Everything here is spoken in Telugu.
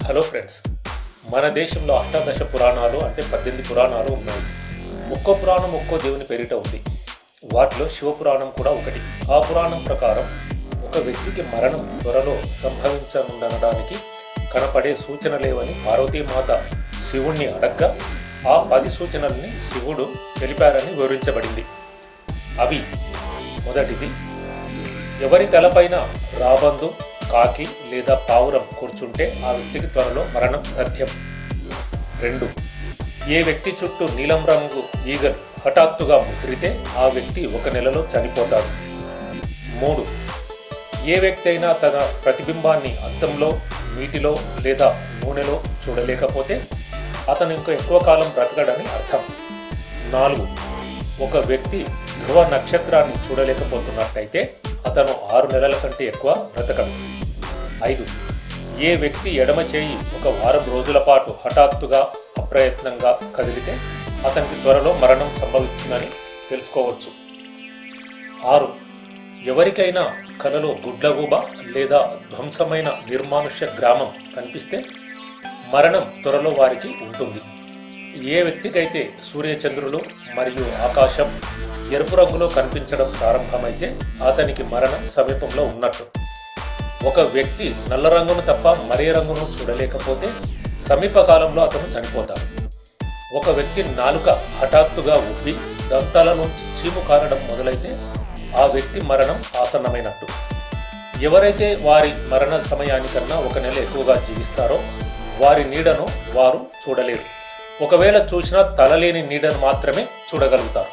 హలో ఫ్రెండ్స్, మన దేశంలో అష్టాదశ పురాణాలు అంటే 18 పురాణాలు ఉన్నాయి. ఒక్కో పురాణం ఒక్కో దేవుని పేరిట ఉంది. వాటిలో శివపురాణం కూడా ఒకటి. ఆ పురాణం ప్రకారం ఒక వ్యక్తికి మరణం త్వరలో సంభవించనుండడానికి కనపడే సూచనలేవని పార్వతీమాత శివుణ్ణి అడగ్గా ఆ 10 సూచనల్ని శివుడు తెలిపారని వివరించబడింది. అవి: మొదటిది, ఎవరి తలపైన రాబందు, కాకి లేదా పావురం కూర్చుంటే ఆ వ్యక్తికి త్వరలో మరణం తథ్యం. 2, ఏ వ్యక్తి చుట్టూ నీలం రంగు ఈగలు హఠాత్తుగా ముసిరితే ఆ వ్యక్తి 1 నెలలో చనిపోతాడు. 3, ఏ వ్యక్తి అయినా తన ప్రతిబింబాన్ని అద్దంలో, నీటిలో లేదా నూనెలో చూడలేకపోతే అతను ఇంకా ఎక్కువ కాలం బ్రతకడని అర్థం. 4, ఒక వ్యక్తి ధ్రువ నక్షత్రాన్ని చూడలేకపోతున్నట్టయితే అతను 6 నెలల కంటే ఎక్కువ బ్రతకడు. 5, ఏ వ్యక్తి ఎడమ చేయి 1 వారం రోజుల పాటు హఠాత్తుగా అప్రయత్నంగా కదిలితే అతనికి త్వరలో మరణం సంభవిస్తుందని తెలుసుకోవచ్చు. 6, ఎవరికైనా కలలో గుడ్లగూబ లేదా ధ్వంసమైన నిర్మానుష్య గ్రామం కనిపిస్తే మరణం త్వరలో వారికి ఉంటుంది. ఏ వ్యక్తికైతే సూర్యచంద్రులు మరియు ఆకాశం ఎరుపు రంగులో కనిపించడం ప్రారంభమైతే అతనికి మరణం సమీపంలో ఉన్నట్టు. ఒక వ్యక్తి నల్ల రంగును తప్ప మరే రంగును చూడలేకపోతే సమీప కాలంలో అతను చనిపోతాడు. ఒక వ్యక్తి నాలుక హఠాత్తుగా ఉబ్బి దంతాల నుంచి చీము కారడం మొదలైతే ఆ వ్యక్తి మరణం ఆసన్నమైనట్టు. ఎవరైతే వారి మరణ సమయానికన్నా 1 నెల ఎక్కువగా జీవిస్తారో వారి నీడను వారు చూడలేరు. ఒకవేళ చూసినా తలలేని నీడను మాత్రమే చూడగలుగుతారు.